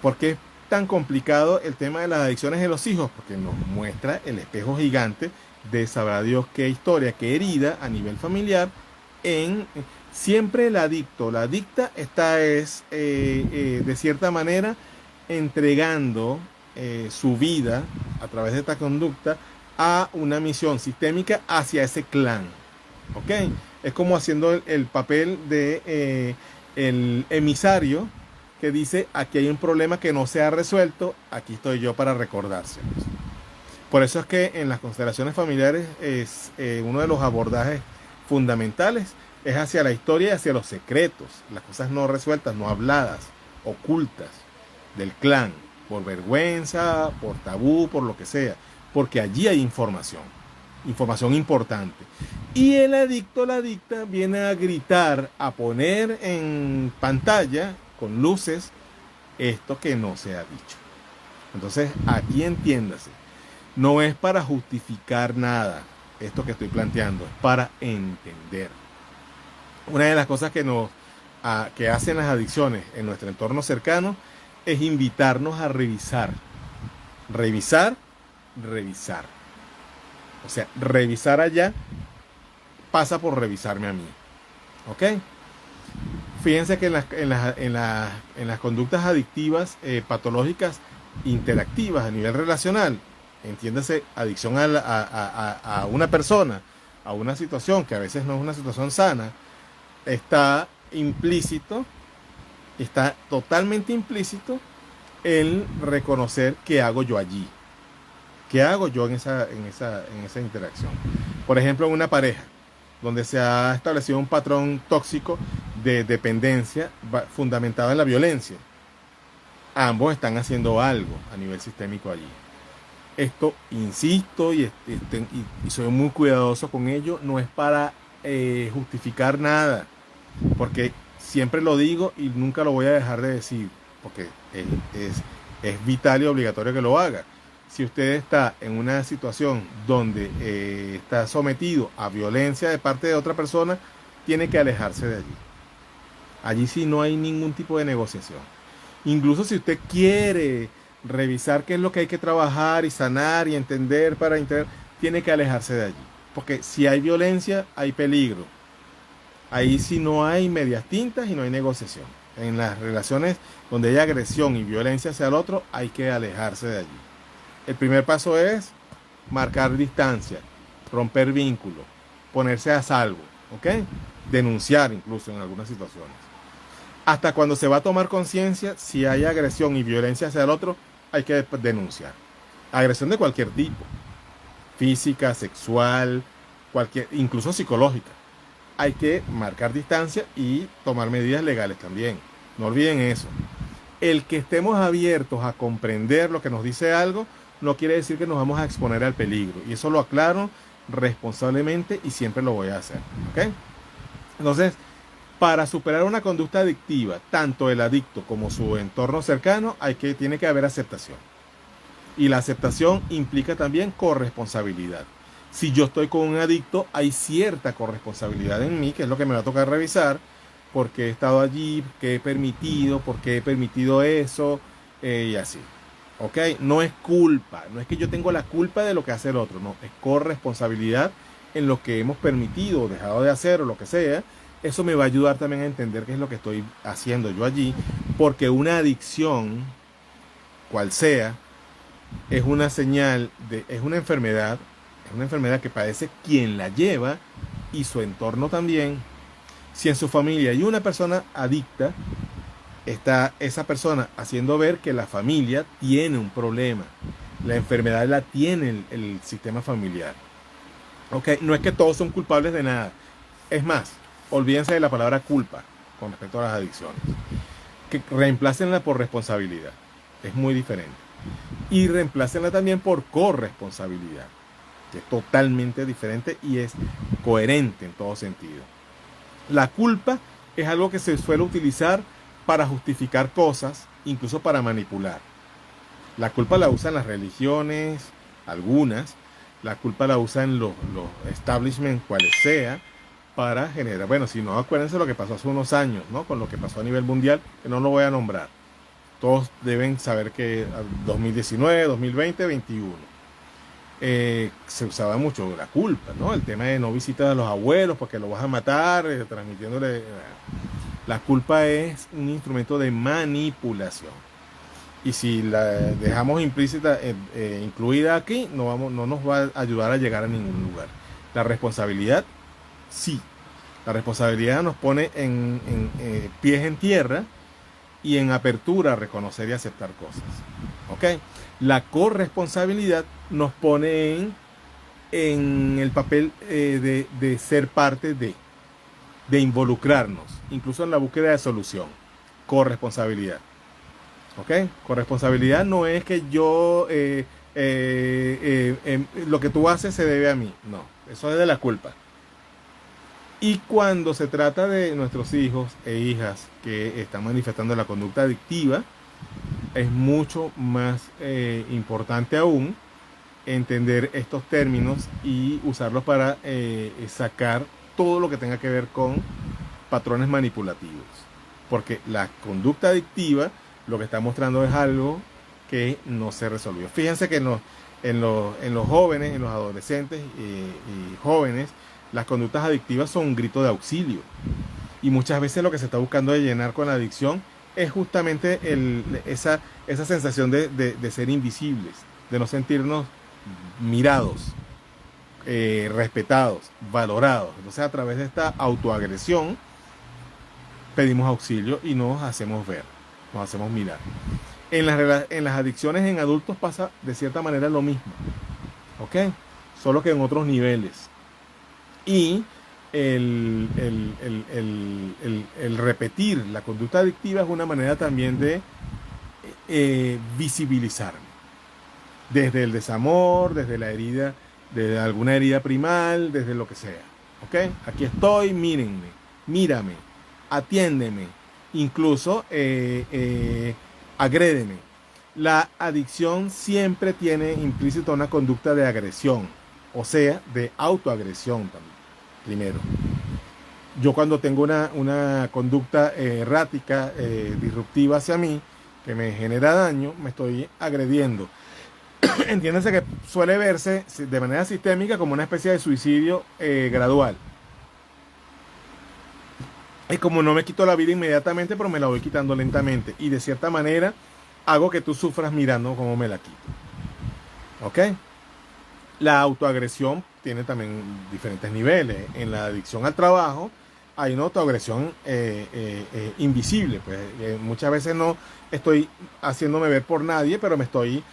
¿Por qué es tan complicado el tema de las adicciones en los hijos? Porque nos muestra el espejo gigante de sabrá Dios qué historia, qué herida a nivel familiar. Siempre el adicto, la adicta está de cierta manera entregando su vida a través de esta conducta a una misión sistémica hacia ese clan. ¿Ok? Es como haciendo el papel de el emisario que dice: aquí hay un problema que no se ha resuelto, aquí estoy yo para recordárselos. Por eso es que en las constelaciones familiares es uno de los abordajes fundamentales es hacia la historia y hacia los secretos, las cosas no resueltas, no habladas, ocultas del clan, por vergüenza, por tabú, por lo que sea, porque allí hay información, información importante. Y el adicto o la adicta viene a gritar, a poner en pantalla con luces esto que no se ha dicho. Entonces, aquí entiéndase, no es para justificar nada esto que estoy planteando, es para entender. Una de las cosas que hacen las adicciones en nuestro entorno cercano es invitarnos a revisar. Revisar, revisar. O sea, revisar allá pasa por revisarme a mí. ¿Ok? Fíjense que en las conductas adictivas patológicas interactivas a nivel relacional, entiéndase, adicción a una persona, a una situación que a veces no es una situación sana, está implícito, está totalmente implícito el reconocer qué hago yo allí, qué hago yo en esa interacción. Por ejemplo, en una pareja donde se ha establecido un patrón tóxico de dependencia fundamentado en la violencia, ambos están haciendo algo a nivel sistémico allí. Esto, insisto, y soy muy cuidadoso con ello, no es para justificar nada, porque siempre lo digo y nunca lo voy a dejar de decir, porque es vital y obligatorio que lo haga. Si usted está en una situación donde está sometido a violencia de parte de otra persona, tiene que alejarse de allí. Allí sí no hay ningún tipo de negociación. Incluso si usted quiere revisar qué es lo que hay que trabajar y sanar y entender tiene que alejarse de allí. Porque si hay violencia, hay peligro. Ahí sí no hay medias tintas y no hay negociación. En las relaciones donde hay agresión y violencia hacia el otro, hay que alejarse de allí. El primer paso es marcar distancia, romper vínculos, ponerse a salvo, ¿ok? Denunciar incluso en algunas situaciones. Hasta cuando se va a tomar conciencia, si hay agresión y violencia hacia el otro, hay que denunciar. Agresión de cualquier tipo, física, sexual, incluso psicológica. Hay que marcar distancia y tomar medidas legales también. No olviden eso. El que estemos abiertos a comprender lo que nos dice algo, no quiere decir que nos vamos a exponer al peligro. Y eso lo aclaro responsablemente y siempre lo voy a hacer. ¿Ok? Entonces, para superar una conducta adictiva, tanto el adicto como su entorno cercano, tiene que haber aceptación. Y la aceptación implica también corresponsabilidad. Si yo estoy con un adicto, hay cierta corresponsabilidad en mí, que es lo que me va a tocar revisar, porque he estado allí, que he permitido, porque he permitido eso, y así. ¿Ok? No es culpa, no es que yo tengo la culpa de lo que hace el otro, no, es corresponsabilidad en lo que hemos permitido o dejado de hacer o lo que sea. Eso me va a ayudar también a entender qué es lo que estoy haciendo yo allí, porque una adicción, cual sea, es una señal es una enfermedad que padece quien la lleva y su entorno también. Si en su familia hay una persona adicta, está esa persona haciendo ver que la familia tiene un problema. La enfermedad la tiene el sistema familiar. ¿Okay? No es que todos son culpables de nada. Es más, olvídense de la palabra culpa con respecto a las adicciones. Que reemplácenla por responsabilidad. Es muy diferente. Y reemplácenla también por corresponsabilidad, que es totalmente diferente y es coherente en todo sentido. La culpa es algo que se suele utilizar para justificar cosas, incluso para manipular. La culpa la usan las religiones, algunas. La culpa la usan los establishments, cuales sea, para generar. Bueno, si no, acuérdense lo que pasó hace unos años, ¿no? Con lo que pasó a nivel mundial, que no lo voy a nombrar. Todos deben saber que 2019, 2020, 2021 se usaba mucho la culpa, ¿no? El tema de no visitar a los abuelos porque lo vas a matar, transmitiéndole. La culpa es un instrumento de manipulación. Y si la dejamos implícita, incluida aquí, no nos va a ayudar a llegar a ningún lugar. La responsabilidad, sí. La responsabilidad nos pone en pies en tierra y en apertura a reconocer y aceptar cosas. ¿ok? La corresponsabilidad nos pone en el papel de ser parte de involucrarnos, incluso en la búsqueda de solución. Corresponsabilidad. ¿Ok? Corresponsabilidad no es que yo, lo que tú haces se debe a mí. No, eso es de la culpa. Y cuando se trata de nuestros hijos e hijas que están manifestando la conducta adictiva, es mucho más importante aún entender estos términos y usarlos para sacar todo lo que tenga que ver con patrones manipulativos. Porque la conducta adictiva lo que está mostrando es algo que no se resolvió. Fíjense que en los jóvenes, en los adolescentes y jóvenes, las conductas adictivas son un grito de auxilio. Y muchas veces lo que se está buscando de llenar con la adicción es justamente esa sensación de ser invisibles, de no sentirnos mirados, respetados, valorados. Entonces, a través de esta autoagresión pedimos auxilio y nos hacemos ver, nos hacemos mirar. En las adicciones en adultos pasa de cierta manera lo mismo, ¿ok? Solo que en otros niveles. Y el repetir la conducta adictiva es una manera también de visibilizarme. Desde el desamor, desde la herida, desde alguna herida primal, desde lo que sea. ¿Ok? Aquí estoy, mírenme, mírame, atiéndeme, incluso agrédeme. La adicción siempre tiene implícita una conducta de agresión, o sea, de autoagresión también. Primero, yo cuando tengo una conducta errática, disruptiva hacia mí, que me genera daño, me estoy agrediendo. Entiéndase que suele verse de manera sistémica como una especie de suicidio gradual. Es como no me quito la vida inmediatamente, pero me la voy quitando lentamente. Y de cierta manera hago que tú sufras mirando cómo me la quito. ¿Ok? La autoagresión tiene también diferentes niveles. En la adicción al trabajo hay una autoagresión invisible. Pues, muchas veces no estoy haciéndome ver por nadie, pero me estoy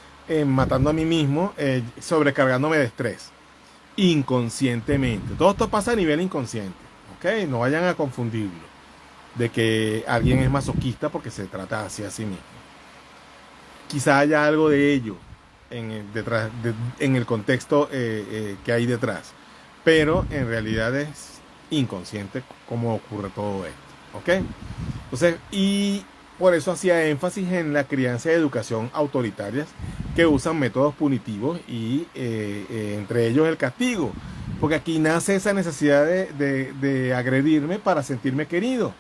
matando a mí mismo, sobrecargándome de estrés. Inconscientemente. Todo esto pasa a nivel inconsciente. ¿Ok? No vayan a confundirlo. De que alguien es masoquista porque se trata hacia sí mismo. Quizá haya algo de ello en el contexto que hay detrás, pero en realidad es inconsciente cómo ocurre todo esto, ¿ok? Entonces, y por eso hacía énfasis en la crianza y educación autoritarias que usan métodos punitivos y entre ellos el castigo, porque aquí nace esa necesidad de agredirme para sentirme querido.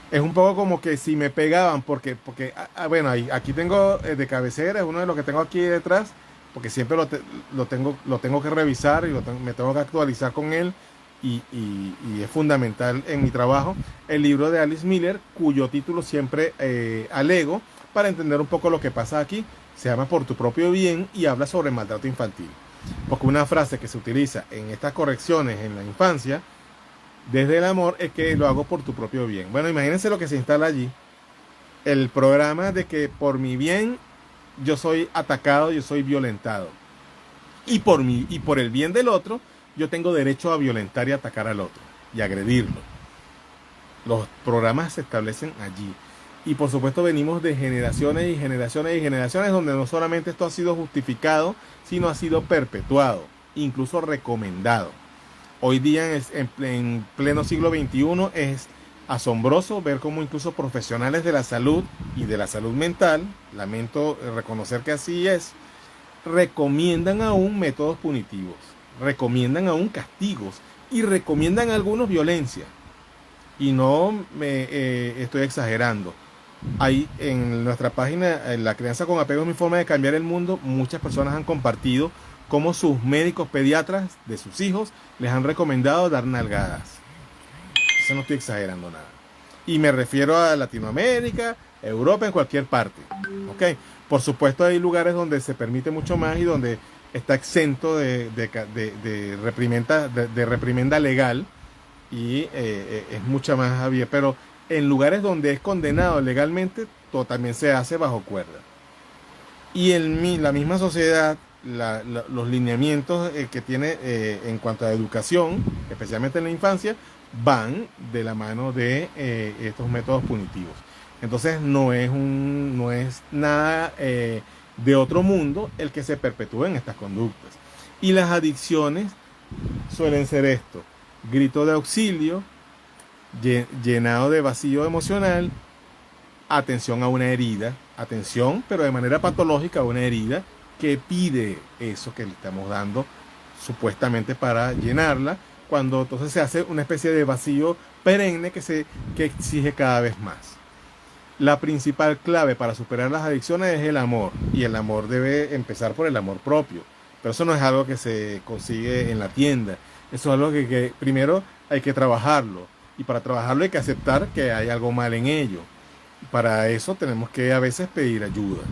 Es un poco como que si me pegaban, porque bueno, aquí tengo de cabecera, es uno de los que tengo aquí detrás, porque siempre lo tengo que revisar y me tengo que actualizar con él, y es fundamental en mi trabajo, el libro de Alice Miller, cuyo título siempre alego para entender un poco lo que pasa aquí. Se llama Por tu propio bien y habla sobre maltrato infantil. Porque una frase que se utiliza en estas correcciones en la infancia, desde el amor, es que lo hago por tu propio bien. Bueno, imagínense lo que se instala allí. El programa de que por mi bien yo soy atacado, yo soy violentado. Y por el bien del otro, yo tengo derecho a violentar y atacar al otro y agredirlo. Los programas se establecen allí. Y por supuesto venimos de generaciones y generaciones y generaciones donde no solamente esto ha sido justificado, sino ha sido perpetuado, incluso recomendado. Hoy día, en pleno siglo XXI, es asombroso ver cómo incluso profesionales de la salud y de la salud mental, lamento reconocer que así es, recomiendan aún métodos punitivos, recomiendan aún castigos y recomiendan a algunos violencia. Y no me estoy exagerando. Hay en nuestra página, en La crianza con apego es mi forma de cambiar el mundo, muchas personas han compartido cómo sus médicos pediatras de sus hijos les han recomendado dar nalgadas. Eso no estoy exagerando nada. Y me refiero a Latinoamérica, Europa, en cualquier parte. ¿Ok? Por supuesto hay lugares donde se permite mucho más y donde está exento de reprimenda legal y es mucha más abierta. Pero en lugares donde es condenado legalmente, todo también se hace bajo cuerda. Y la misma sociedad, los lineamientos que tiene en cuanto a educación, especialmente en la infancia, van de la mano de estos métodos punitivos. Entonces no es nada de otro mundo el que se perpetúen estas conductas. Y las adicciones suelen ser esto: grito de auxilio, llenado de vacío emocional, atención a una herida, atención, pero de manera patológica a una herida que pide eso que le estamos dando supuestamente para llenarla, cuando entonces se hace una especie de vacío perenne que exige cada vez más. La principal clave para superar las adicciones es el amor, y el amor debe empezar por el amor propio, pero eso no es algo que se consigue en la tienda, eso es algo que primero hay que trabajarlo, y para trabajarlo hay que aceptar que hay algo mal en ello. Para eso tenemos que a veces pedir ayuda,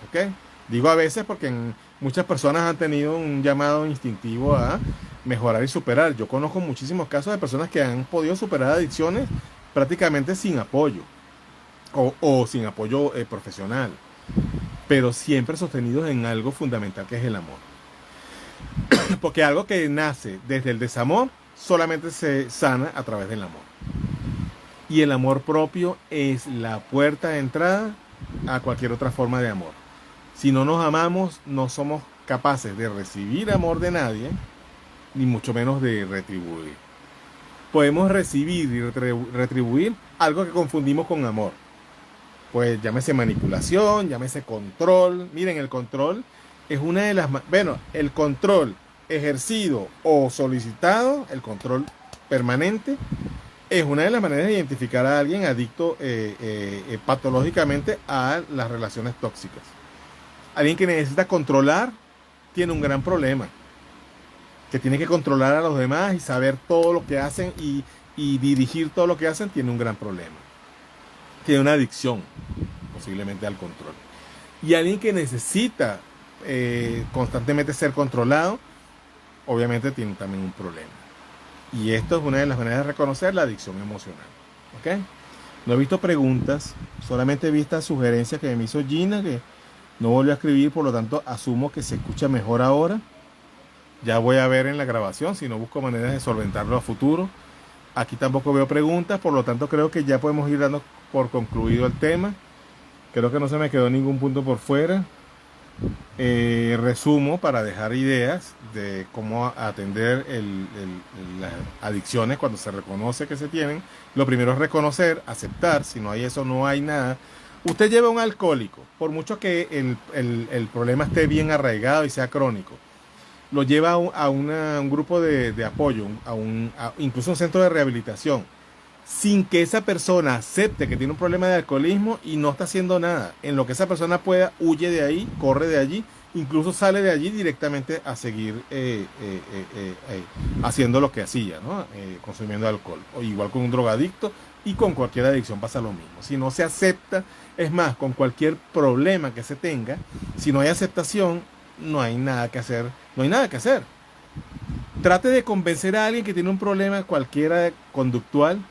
¿ok? Digo a veces porque muchas personas han tenido un llamado instintivo a mejorar y superar. Yo conozco muchísimos casos de personas que han podido superar adicciones prácticamente sin apoyo o sin apoyo profesional, pero siempre sostenidos en algo fundamental que es el amor. Porque algo que nace desde el desamor solamente se sana a través del amor. Y el amor propio es la puerta de entrada a cualquier otra forma de amor. Si no nos amamos, no somos capaces de recibir amor de nadie, ni mucho menos de retribuir. Podemos recibir y retribuir algo que confundimos con amor. Pues llámese manipulación, llámese control. Miren, el control es una de las... Bueno, el control ejercido o solicitado, el control permanente, es una de las maneras de identificar a alguien adicto patológicamente a las relaciones tóxicas. Alguien que necesita controlar tiene un gran problema. Que tiene que controlar a los demás y saber todo lo que hacen y dirigir todo lo que hacen, tiene un gran problema. Tiene una adicción, posiblemente al control. Y alguien que necesita constantemente ser controlado, obviamente tiene también un problema. Y esto es una de las maneras de reconocer la adicción emocional. ¿Ok? No he visto preguntas, solamente he visto sugerencias que me hizo Gina, que no volvió a escribir, por lo tanto asumo que se escucha mejor ahora. Ya voy a ver en la grabación, si no busco maneras de solventarlo a futuro. Aquí tampoco veo preguntas, por lo tanto creo que ya podemos ir dando por concluido el tema. Creo que no se me quedó ningún punto por fuera. Resumo para dejar ideas de cómo atender las adicciones cuando se reconoce que se tienen. Lo primero es reconocer, aceptar. Si no hay eso, no hay nada. Usted lleva a un alcohólico, por mucho que el problema esté bien arraigado y sea crónico, lo lleva a un grupo de apoyo, incluso un centro de rehabilitación, sin que esa persona acepte que tiene un problema de alcoholismo y no está haciendo nada. En lo que esa persona pueda, huye de ahí, corre de allí, incluso sale de allí directamente a seguir haciendo lo que hacía, ¿no? Consumiendo alcohol. O igual con un drogadicto, y con cualquier adicción pasa lo mismo. Si no se acepta, es más, con cualquier problema que se tenga, si no hay aceptación, no hay nada que hacer. No hay nada que hacer. Trate de convencer a alguien que tiene un problema cualquiera conductual.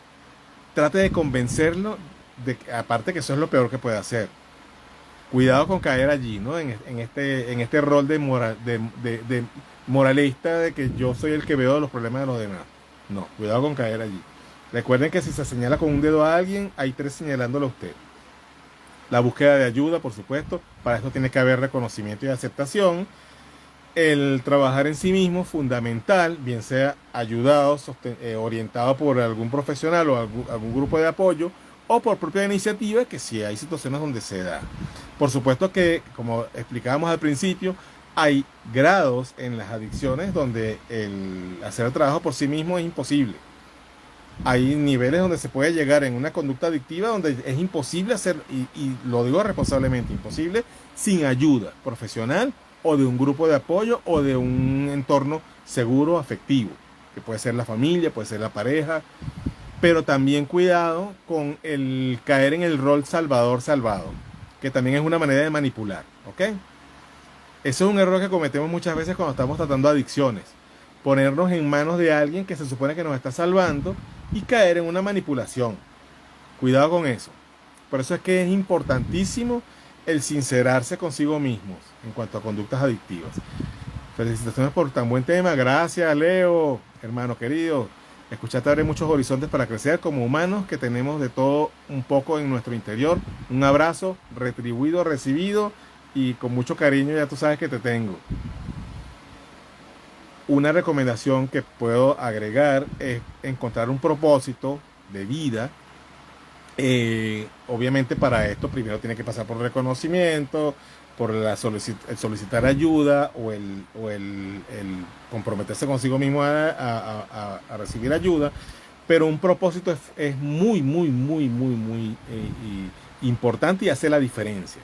Trate de convencerlo, aparte que eso es lo peor que puede hacer. Cuidado con caer allí, ¿no? En este rol de moralista, de que yo soy el que veo los problemas de los demás. No, cuidado con caer allí. Recuerden que si se señala con un dedo a alguien, hay tres señalándolo a usted. La búsqueda de ayuda, por supuesto. Para esto tiene que haber reconocimiento y aceptación. El trabajar en sí mismo, fundamental, bien sea ayudado, orientado por algún profesional o algún grupo de apoyo, o por propia iniciativa, que sí hay situaciones donde se da. Por supuesto que, como explicábamos al principio, hay grados en las adicciones donde el hacer el trabajo por sí mismo es imposible. Hay niveles donde se puede llegar en una conducta adictiva donde es imposible hacer, y lo digo responsablemente, imposible sin ayuda profesional o de un grupo de apoyo o de un entorno seguro, afectivo, que puede ser la familia, puede ser la pareja, pero también cuidado con el caer en el rol salvador-salvado, que también es una manera de manipular, ¿ok? Eso es un error que cometemos muchas veces cuando estamos tratando adicciones, ponernos en manos de alguien que se supone que nos está salvando y caer en una manipulación. Cuidado con eso. Por eso es que es importantísimo el sincerarse consigo mismos en cuanto a conductas adictivas. Felicitaciones por tan buen tema. Gracias, Leo, hermano querido. Escucharte abre muchos horizontes para crecer como humanos que tenemos de todo un poco en nuestro interior. Un abrazo retribuido, recibido y con mucho cariño, ya tú sabes que te tengo. Una recomendación que puedo agregar es encontrar un propósito de vida. Obviamente para esto primero tiene que pasar por reconocimiento, por el solicitar ayuda o el comprometerse consigo mismo a recibir ayuda, pero un propósito es muy, muy, muy, muy, muy importante y hace la diferencia.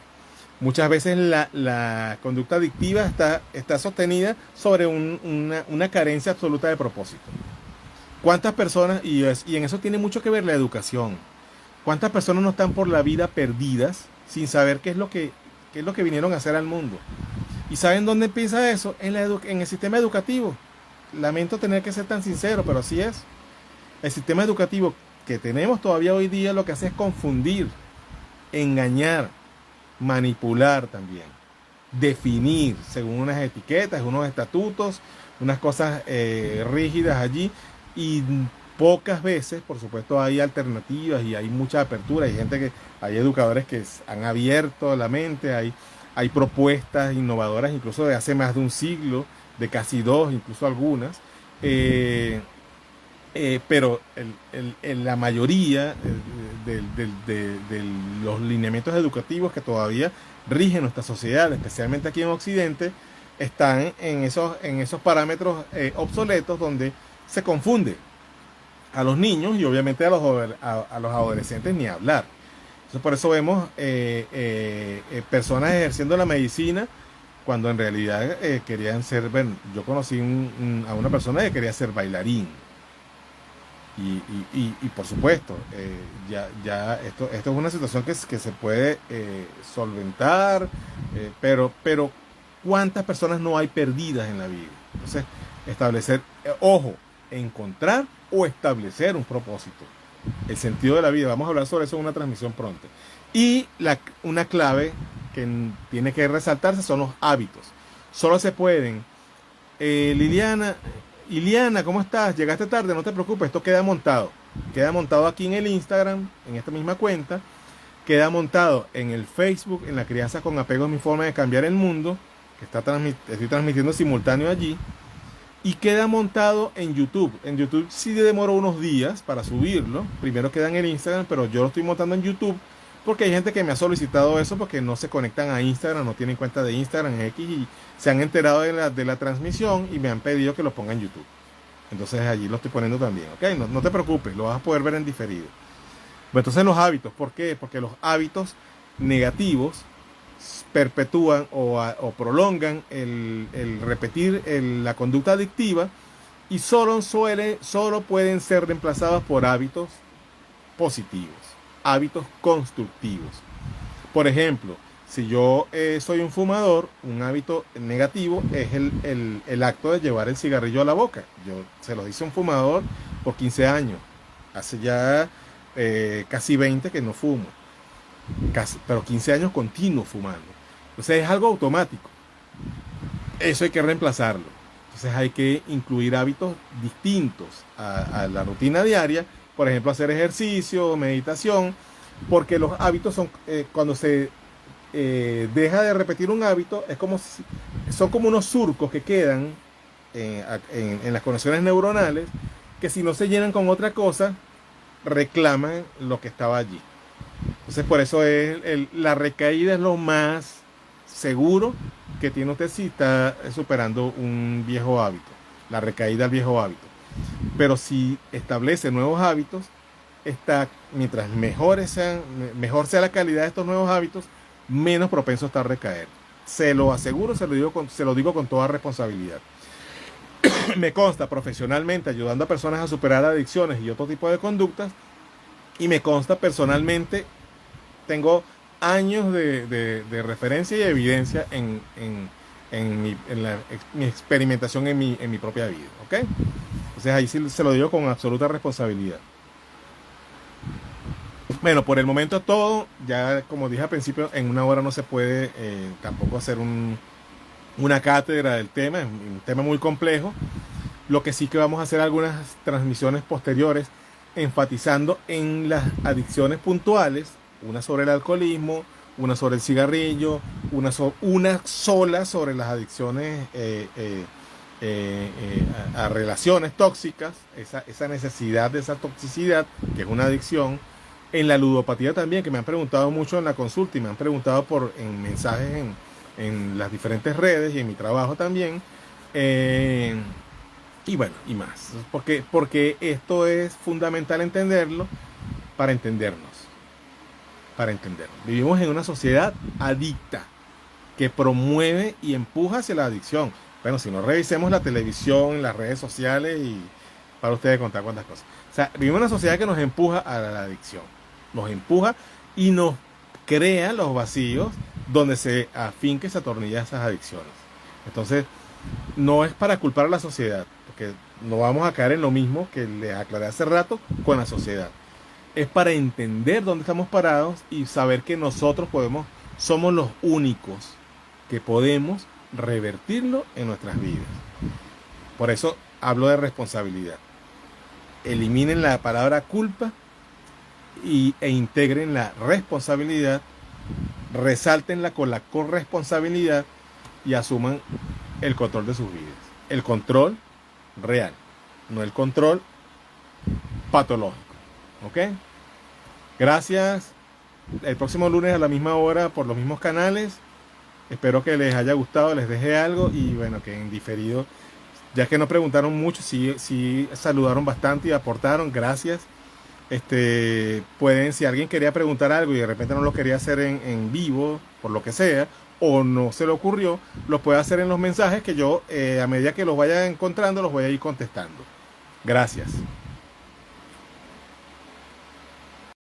Muchas veces la conducta adictiva está sostenida sobre una carencia absoluta de propósito. ¿Cuántas personas, y en eso tiene mucho que ver la educación, cuántas personas no están por la vida perdidas sin saber qué es lo que vinieron a hacer al mundo? ¿Y saben dónde empieza eso? En el sistema educativo. Lamento tener que ser tan sincero, pero así es. El sistema educativo que tenemos todavía hoy día lo que hace es confundir, engañar, manipular también, definir según unas etiquetas, unos estatutos, unas cosas rígidas allí, y pocas veces, por supuesto, hay alternativas y hay mucha apertura. Hay educadores que han abierto la mente, hay propuestas innovadoras incluso de hace más de un siglo, de casi dos, incluso algunas. Pero la mayoría de los lineamientos educativos que todavía rigen nuestra sociedad, especialmente aquí en Occidente, están en esos parámetros obsoletos donde se confunde a los niños y obviamente a los adolescentes ni hablar. Entonces, por eso vemos personas ejerciendo la medicina cuando en realidad querían ser. Bueno, yo conocí a una persona que quería ser bailarín. Y por supuesto, ya esto es una situación que se puede solventar, pero ¿cuántas personas no hay perdidas en la vida? Entonces, establecer, ojo, encontrar o establecer un propósito, el sentido de la vida. Vamos a hablar sobre eso en una transmisión pronto. Y una clave que tiene que resaltarse son los hábitos. Solo se pueden, Iliana, ¿cómo estás? Llegaste tarde, no te preocupes, esto queda montado. Queda montado aquí en el Instagram, en esta misma cuenta. Queda montado en el Facebook, en La Crianza con Apego es mi forma de cambiar el mundo, que estoy transmitiendo simultáneo allí. Y queda montado en YouTube. En YouTube sí demoró unos días para subirlo. Primero queda en el Instagram, pero yo lo estoy montando en YouTube porque hay gente que me ha solicitado eso porque no se conectan a Instagram, no tienen cuenta de Instagram X y se han enterado de la transmisión y me han pedido que lo ponga en YouTube. Entonces allí lo estoy poniendo también, ¿ok? No te preocupes, lo vas a poder ver en diferido. Bueno, entonces los hábitos, ¿por qué? Porque los hábitos negativos perpetúan o prolongan el repetir la conducta adictiva y solo pueden ser reemplazados por hábitos positivos, hábitos constructivos. Por ejemplo, si yo soy un fumador, un hábito negativo es el acto de llevar el cigarrillo a la boca. Yo se lo hice a un fumador por 15 años. Hace ya casi 20 que no fumo. Pero 15 años continuo fumando. Entonces es algo automático. Eso hay que reemplazarlo. Entonces hay que incluir hábitos distintos a la rutina diaria. Por ejemplo, hacer ejercicio, meditación. Porque los hábitos son, cuando se deja de repetir un hábito, son como unos surcos que quedan en las conexiones neuronales, que si no se llenan con otra cosa, reclaman lo que estaba allí. Entonces por eso la recaída es lo más seguro que tiene usted si está superando un viejo hábito, la recaída al viejo hábito. Pero si establece nuevos hábitos, mientras mejor sea la calidad de estos nuevos hábitos, menos propenso está a recaer. Se lo aseguro, se lo digo con toda responsabilidad. Me consta profesionalmente ayudando a personas a superar adicciones y otro tipo de conductas, y me consta personalmente, tengo años de referencia y evidencia en mi experimentación en mi propia vida, ¿ok? Entonces ahí sí se lo digo con absoluta responsabilidad. Bueno, por el momento todo, ya como dije al principio, en una hora no se puede tampoco hacer una cátedra del tema, es un tema muy complejo. Lo que sí que vamos a hacer algunas transmisiones posteriores enfatizando en las adicciones puntuales, una sobre el alcoholismo, una sobre el cigarrillo, una sola sobre las adicciones a relaciones tóxicas, esa necesidad de esa toxicidad, que es una adicción. En la ludopatía también, que me han preguntado mucho en la consulta y me han preguntado en mensajes en las diferentes redes y en mi trabajo también. Y bueno, y más. Porque esto es fundamental entenderlo para entendernos. Para entendernos. Vivimos en una sociedad adicta que promueve y empuja hacia la adicción. Bueno, si no, revisemos la televisión, las redes sociales y para ustedes contar cuántas cosas. O sea, vivimos en una sociedad que nos empuja a la adicción. Nos empuja y nos crea los vacíos donde se afinca y se atornilla esas adicciones. Entonces, no es para culpar a la sociedad, porque no vamos a caer en lo mismo que les aclaré hace rato con la sociedad. Es para entender dónde estamos parados y saber que nosotros somos los únicos que podemos revertirlo en nuestras vidas. Por eso hablo de responsabilidad. Eliminen la palabra culpa e integren la responsabilidad, resáltenla con la corresponsabilidad y asuman el control de sus vidas. El control real, no el control patológico. ¿Ok? Gracias. El próximo lunes a la misma hora por los mismos canales. Espero que les haya gustado, les deje algo y bueno, que en diferido, ya que no preguntaron mucho, sí saludaron bastante y aportaron, gracias. Si alguien quería preguntar algo y de repente no lo quería hacer en vivo, por lo que sea, o no se le ocurrió, lo puede hacer en los mensajes que yo, a medida que los vaya encontrando, los voy a ir contestando. Gracias.